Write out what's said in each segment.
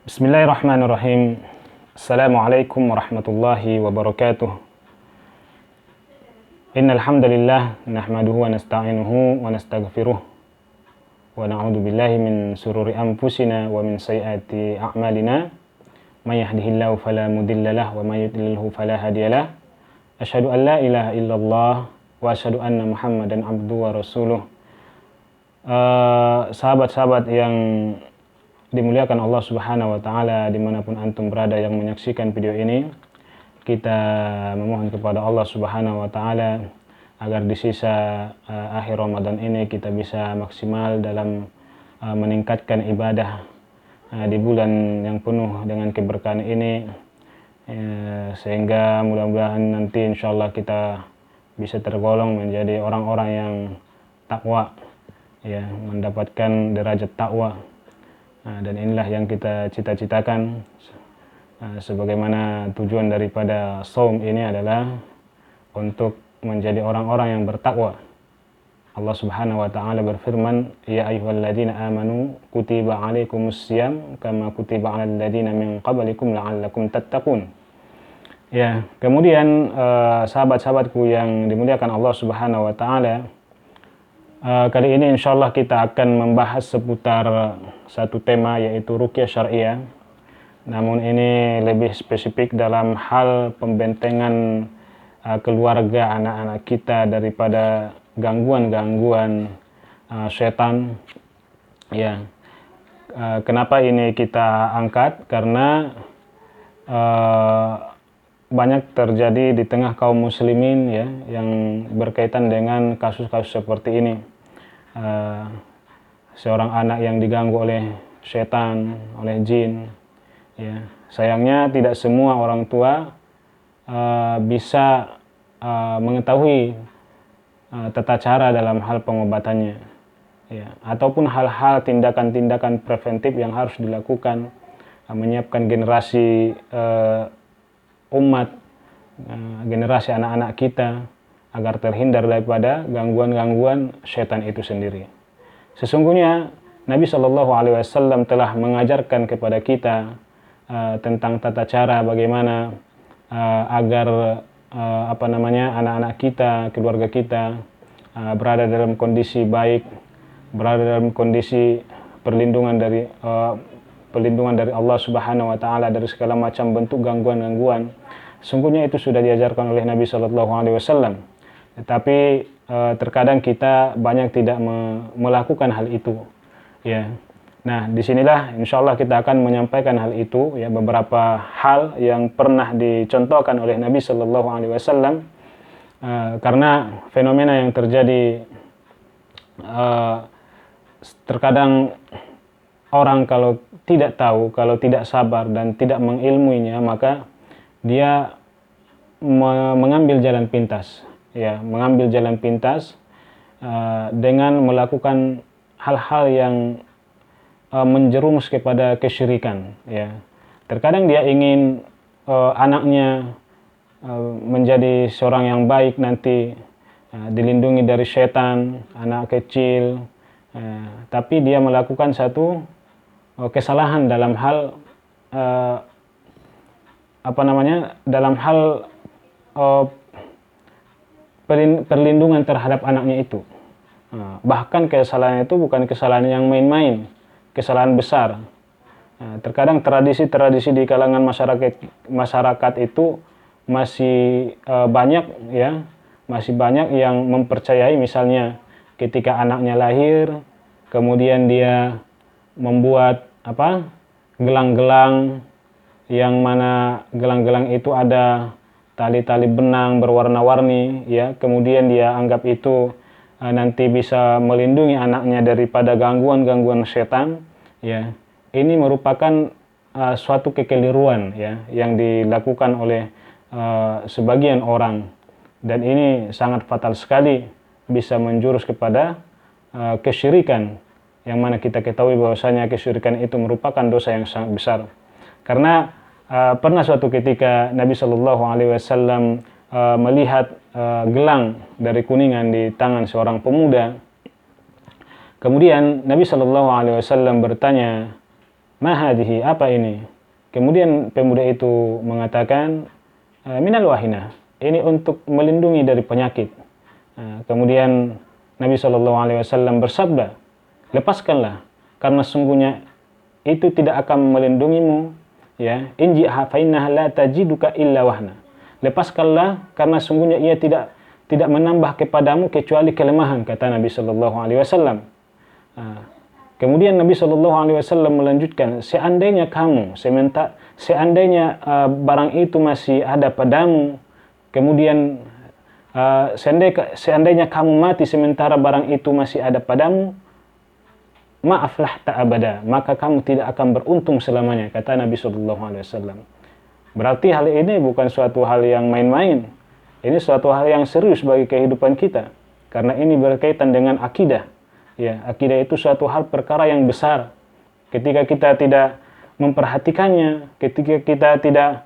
Bismillahirrahmanirrahim. Assalamualaikum warahmatullahi wabarakatuh. Innal hamdalillah nahmaduhu wa nasta'inuhu wa nastaghfiruh wa na'udzu billahi min sururi anfusina wa min sayyiati a'malina. May yahdihillahu fala mudhillalah wa may yudlilhu fala hadiyalah. Asyhadu an la ilaha illallah wa asyhadu anna Muhammadan abduhu wa rasuluh. Sahabat-sahabat yang dimuliakan Allah Subhanahu wa taala dimanapun antum berada yang menyaksikan video ini, kita memohon kepada Allah Subhanahu wa taala agar di sisa akhir Ramadan ini kita bisa maksimal dalam meningkatkan ibadah di bulan yang penuh dengan keberkahan ini, sehingga mudah-mudahan nanti insyaallah kita bisa tergolong menjadi orang-orang yang takwa, ya, mendapatkan derajat takwa. Dan inilah yang kita cita-citakan, sebagaimana tujuan daripada saum ini adalah untuk menjadi orang-orang yang bertakwa. Allah Subhanahu wa taala berfirman, "Ya ayyuhalladzina amanu kutiba 'alaikumussyiyam kama kutiba 'alal ladzina min qablikum la'allakum tattaqun." Ya, kemudian sahabat-sahabatku yang dimuliakan Allah Subhanahu wa taala, kali ini insyaallah kita akan membahas seputar satu tema, yaitu ruqyah syariah. Namun ini lebih spesifik dalam hal pembentengan keluarga, anak-anak kita daripada gangguan-gangguan setan. Ya, kenapa ini kita angkat? Karena banyak terjadi di tengah kaum muslimin, ya, yang berkaitan dengan kasus-kasus seperti ini. Seorang anak yang diganggu oleh setan, oleh jin, ya. Sayangnya tidak semua orang tua bisa mengetahui tata cara dalam hal pengobatannya, ya, ataupun hal-hal tindakan-tindakan preventif yang harus dilakukan, menyiapkan generasi umat, generasi anak-anak kita agar terhindar daripada gangguan-gangguan setan itu sendiri. Sesungguhnya Nabi Shallallahu Alaihi Wasallam telah mengajarkan kepada kita tentang tata cara bagaimana agar anak-anak kita, keluarga kita berada dalam kondisi baik, berada dalam kondisi perlindungan dari Allah Subhanahu Wa Taala dari segala macam bentuk gangguan-gangguan. Sesungguhnya itu sudah diajarkan oleh Nabi Shallallahu Alaihi Wasallam. Tetapi terkadang kita banyak tidak melakukan hal itu, ya. Nah, disinilah insyaallah kita akan menyampaikan hal itu, ya, beberapa hal yang pernah dicontohkan oleh Nabi Shallallahu Alaihi Wasallam, karena fenomena yang terjadi, terkadang orang kalau tidak tahu, kalau tidak sabar dan tidak mengilmuinya, maka dia mengambil jalan pintas, ya, mengambil jalan pintas dengan melakukan hal-hal yang menjerumus kepada kesyirikan, ya. Terkadang dia ingin anaknya menjadi seorang yang baik nanti, dilindungi dari setan, anak kecil, tapi dia melakukan satu kesalahan dalam hal dalam hal perlindungan terhadap anaknya itu. Bahkan kesalahan itu bukan kesalahan yang main-main, kesalahan besar. Terkadang tradisi-tradisi di kalangan masyarakat itu masih banyak, ya, masih banyak yang mempercayai, misalnya ketika anaknya lahir, kemudian dia membuat gelang-gelang, yang mana gelang-gelang itu ada tali-tali benang berwarna-warni, ya, kemudian dia anggap itu nanti bisa melindungi anaknya daripada gangguan-gangguan setan, ya. Ini merupakan suatu kekeliruan, ya, yang dilakukan oleh sebagian orang, dan ini sangat fatal sekali, bisa menjurus kepada kesyirikan, yang mana kita ketahui bahwasanya kesyirikan itu merupakan dosa yang sangat besar. Karena pernah suatu ketika Nabi Shallallahu Alaihi Wasallam melihat gelang dari kuningan di tangan seorang pemuda. Kemudian Nabi Shallallahu Alaihi Wasallam bertanya, "Ma hadhihi, apa ini?" Kemudian pemuda itu mengatakan, "Minal wahina." Ini untuk melindungi dari penyakit. Kemudian Nabi SAW bersabda, "Lepaskanlah, karena sungguhnya itu tidak akan melindungimu, ya. Inji'ha fa innaha la tajiduka illa wahna." Lepaskanlah, karena sungguhnya ia tidak menambah kepadamu kecuali kelemahan, kata Nabi SAW. Kemudian Nabi SAW melanjutkan, seandainya barang itu masih ada padamu, kemudian seandainya kamu mati sementara barang itu masih ada padamu, ma'aflah ta'abada, maka kamu tidak akan beruntung selamanya, kata Nabi SAW. Berarti hal ini bukan suatu hal yang main-main. Ini suatu hal yang serius bagi kehidupan kita, karena ini berkaitan dengan akidah. Ya, akidah itu suatu hal perkara yang besar. Ketika kita tidak memperhatikannya, ketika kita tidak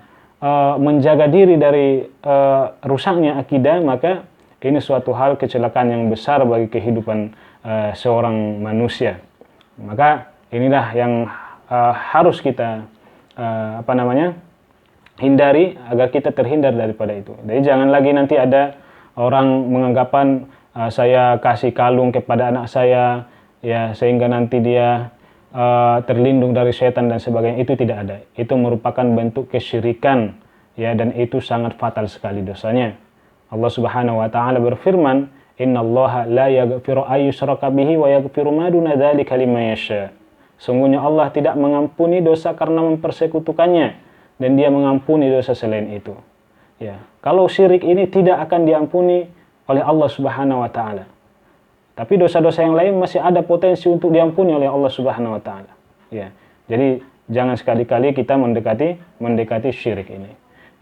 menjaga diri dari rusaknya akidah, maka ini suatu hal kecelakaan yang besar bagi kehidupan seorang manusia. Maka inilah yang harus kita hindari agar kita terhindar daripada itu. Jadi jangan lagi nanti ada orang menganggapan saya kasih kalung kepada anak saya, ya, sehingga nanti dia terlindung dari setan dan sebagainya. Itu tidak ada. Itu merupakan bentuk kesyirikan, ya, dan itu sangat fatal sekali dosanya. Allah Subhanahu wa taala berfirman, "Innallaha la yaghfiru ay yushraka bihi wa yaghfiru ma duna dzalika liman yasha." Sungguhnya Allah tidak mengampuni dosa karena mempersekutukannya, dan Dia mengampuni dosa selain itu. Ya, kalau syirik ini tidak akan diampuni oleh Allah Subhanahu wa taala. Tapi dosa-dosa yang lain masih ada potensi untuk diampuni oleh Allah Subhanahu wa taala. Ya. Jadi jangan sekali-kali kita mendekati syirik ini.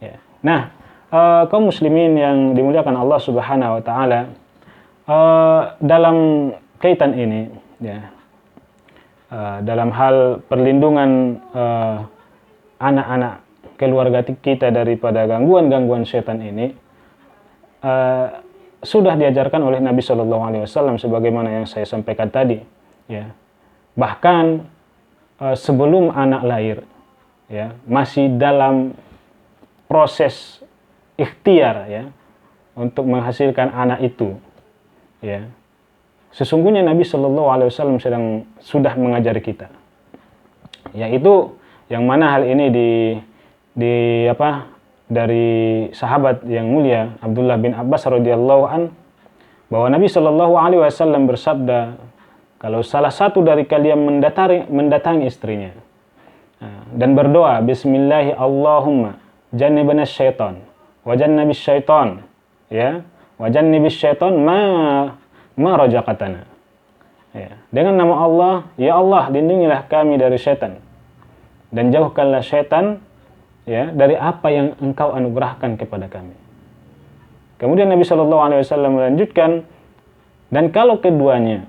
Ya. Nah, kaum muslimin yang dimuliakan Allah Subhanahu wa taala, dalam kaitan ini, ya, dalam hal perlindungan anak-anak keluarga kita daripada gangguan-gangguan setan ini, sudah diajarkan oleh Nabi SAW sebagaimana yang saya sampaikan tadi, ya. Bahkan sebelum anak lahir, ya, masih dalam proses ikhtiar, ya, untuk menghasilkan anak itu, ya. Sesungguhnya Nabi SAW sudah mengajari kita, yaitu yang mana hal ini dari sahabat yang mulia Abdullah bin Abbas radhiyallahu an, bahwa Nabi SAW bersabda, kalau salah satu dari kalian mendatangi istrinya dan berdoa, Bismillahi Allahumma jannibna syaitan wa jannibis syaitan, ya, wa jannibis syaitan ma rajaqatana, ya, dengan nama Allah, ya Allah, lindungilah kami dari syaitan dan jauhkanlah syaitan, ya, dari apa yang Engkau anugerahkan kepada kami. Kemudian Nabi SAW melanjutkan, dan kalau keduanya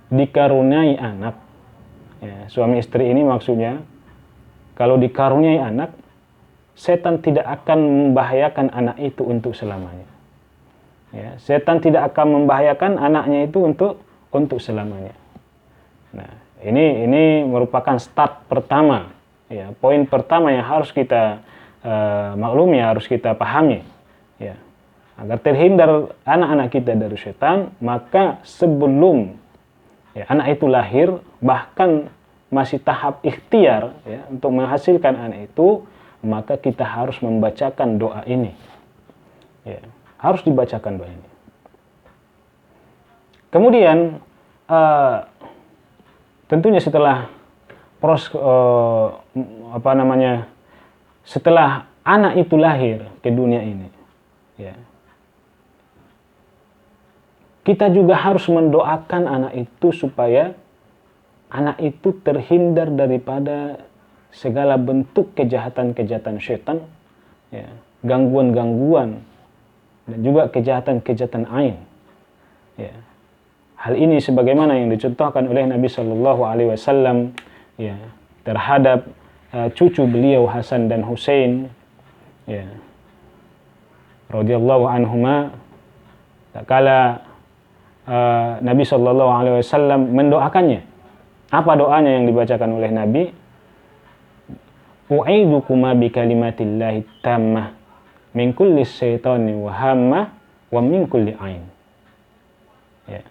dikaruniai anak, ya, suami istri ini maksudnya, kalau dikaruniai anak, setan tidak akan membahayakan anak itu untuk selamanya. Ya, setan tidak akan membahayakan anaknya itu untuk selamanya. Nah, ini merupakan start pertama. Ya, poin pertama yang harus kita maklumi, harus kita pahami, ya, agar terhindar anak-anak kita dari setan, maka sebelum, ya, anak itu lahir, bahkan masih tahap ikhtiar, ya, untuk menghasilkan anak itu, maka kita harus membacakan doa ini, ya, harus dibacakan doa ini. Kemudian tentunya setelah setelah anak itu lahir ke dunia ini, ya, kita juga harus mendoakan anak itu supaya anak itu terhindar daripada segala bentuk kejahatan-kejahatan syaitan, ya, gangguan-gangguan, dan juga kejahatan-kejahatan ain. Ya. Hal ini sebagaimana yang dicontohkan oleh Nabi SAW, ya, terhadap cucu beliau Hasan dan Husain, ya, radhiyallahu anhuma, kala Nabi SAW mendoakannya. Apa doanya yang dibacakan oleh Nabi? u'idukuma bi kalimatillahi tammah min kulli syaitani wa hammah wa min kulli ain. Ya.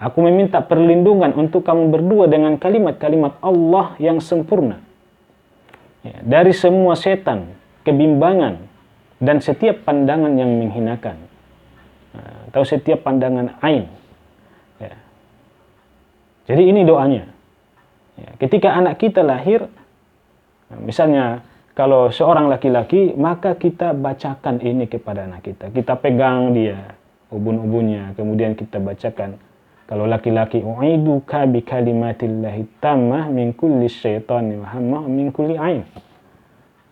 Aku meminta perlindungan untuk kamu berdua dengan kalimat-kalimat Allah yang sempurna. Ya, dari semua setan, kebimbangan, dan setiap pandangan yang menghinakan. Atau setiap pandangan ain. Ya. Jadi ini doanya. Ya, ketika anak kita lahir, misalnya kalau seorang laki-laki, maka kita bacakan ini kepada anak kita. Kita pegang dia, ubun-ubunnya, kemudian kita bacakan. Kalau laki-laki, u'iduka bi kalimatillahi tammah min kulli syaitani wa hammah min kulli ain.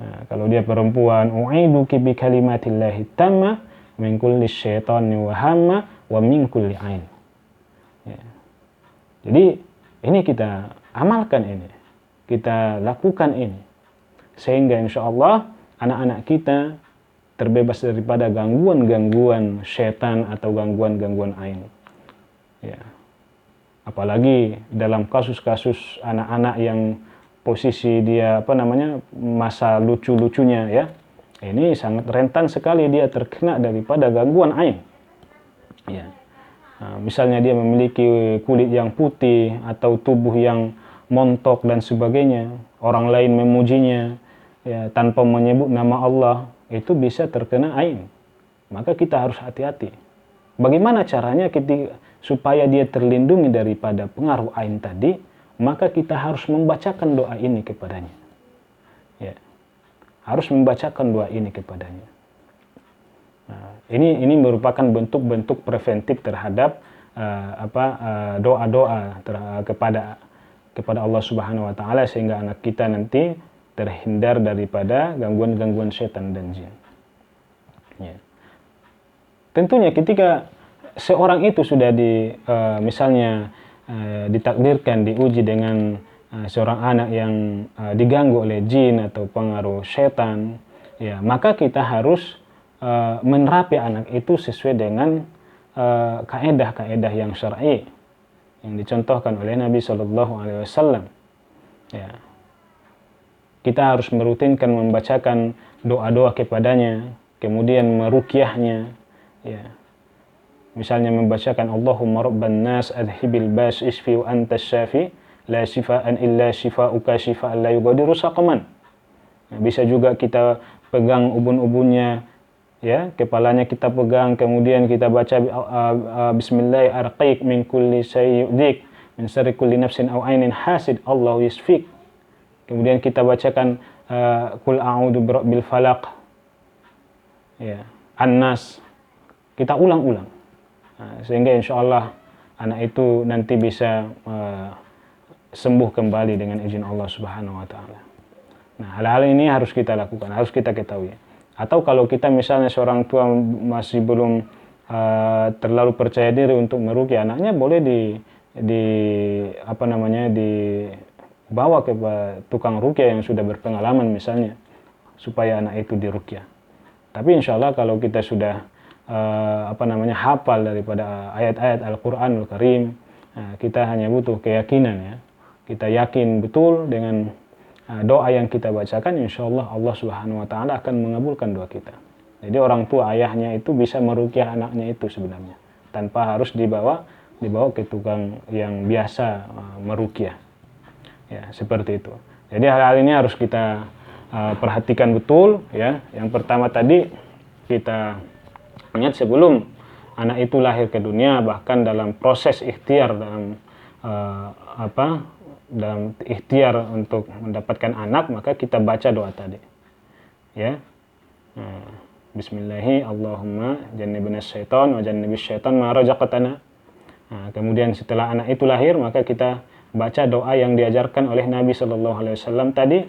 Nah, kalau dia perempuan, u'iduki bi kalimatillahi tammah min kulli syaitani wa hammah wa min kulli ain. Ya. Jadi ini kita amalkan ini. Kita lakukan ini. Sehingga insya Allah anak-anak kita terbebas daripada gangguan-gangguan syaitan atau gangguan-gangguan ain. Ya. Apalagi dalam kasus-kasus anak-anak yang posisi dia masa lucu-lucunya ya. Ini sangat rentan sekali dia terkena daripada gangguan ain. Ya. Nah, misalnya dia memiliki kulit yang putih atau tubuh yang montok dan sebagainya, orang lain memujinya ya tanpa menyebut nama Allah, itu bisa terkena ain. Maka kita harus hati-hati. Bagaimana caranya supaya dia terlindungi daripada pengaruh ain tadi? Maka kita harus membacakan doa ini kepadanya. Ya. Harus membacakan doa ini kepadanya. Nah, ini merupakan bentuk-bentuk preventif terhadap doa-doa kepada Allah Subhanahu wa taala sehingga anak kita nanti terhindar daripada gangguan-gangguan setan dan jin. Ya. Tentunya ketika seorang itu sudah misalnya ditakdirkan diuji dengan seorang anak yang diganggu oleh jin atau pengaruh setan, ya maka kita harus menerapi anak itu sesuai dengan kaedah-kaedah yang syar'i yang dicontohkan oleh Nabi Shallallahu Alaihi Wasallam. Ya. Kita harus merutinkan membacakan doa-doa kepadanya, kemudian meruqyahnya. Ya. Misalnya membacakan Allahumma rabban nas adhibil bas isfi wa antas syafi la shifaan illa shifauka shifaan la yughadiru saqaman. Nah, bisa juga kita pegang ubun-ubunnya, ya, kepalanya kita pegang, kemudian kita baca bismillah arqiq min kulli sayyidik min syarri kulli nafsin aw ainin hasid Allahu yasfik. Kemudian kita bacakan qul a'udzu birabbil falaq. Ya, An-Nas. Kita ulang-ulang. Nah, sehingga insya Allah anak itu nanti bisa sembuh kembali dengan izin Allah Subhanahu wa taala. Nah, hal-hal ini harus kita lakukan, harus kita ketahui. Atau kalau kita misalnya seorang tua masih belum terlalu percaya diri untuk meruqyah anaknya, boleh dibawa ke tukang ruqyah yang sudah berpengalaman misalnya, supaya anak itu diruqyah. Tapi insya Allah kalau kita sudah hafal daripada ayat-ayat Al-Quranul Karim, kita hanya butuh keyakinan ya. Kita yakin betul dengan doa yang kita bacakan, insya Allah Allah Subhanahu wa taala akan mengabulkan doa kita. Jadi orang tua ayahnya itu bisa meruqyah anaknya itu sebenarnya tanpa harus dibawa ke tukang yang biasa meruqyah. Ya, seperti itu. Jadi hal-hal ini harus kita perhatikan betul ya. Yang pertama tadi kita ingat sebelum anak itu lahir ke dunia, bahkan dalam proses ikhtiar dalam ikhtiar untuk mendapatkan anak, maka kita baca doa tadi. Ya. Bismillahi Allahumma jannibna syaitan wa jannibis syaitan ma razaqtana. Kemudian setelah anak itu lahir, maka kita baca doa yang diajarkan oleh Nabi Shallallahu Alaihi Wasallam tadi,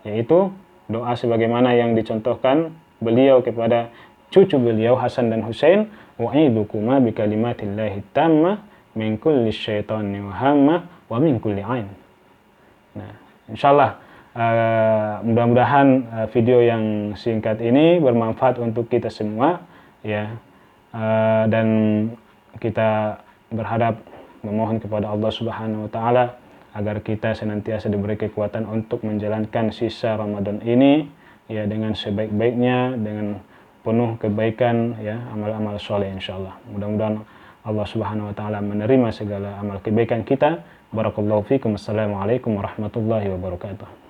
yaitu doa sebagaimana yang dicontohkan beliau kepada cucu beliau Hasan dan Husain, wa'idukuma bi kalimatillahi tammah min kulli syaitani wa hammah wa min kulli ain. Nah, insyaallah mudah-mudahan video yang singkat ini bermanfaat untuk kita semua ya. Dan kita berharap memohon kepada Allah Subhanahu wa taala agar kita senantiasa diberi kekuatan untuk menjalankan sisa Ramadan ini ya dengan sebaik-baiknya, dengan penuh kebaikan ya, amal-amal soleh insyaallah. Mudah-mudahan Allah Subhanahu wa taala menerima segala amal kebaikan kita. Barakallahu fikum. Assalamualaikum warahmatullahi wabarakatuh.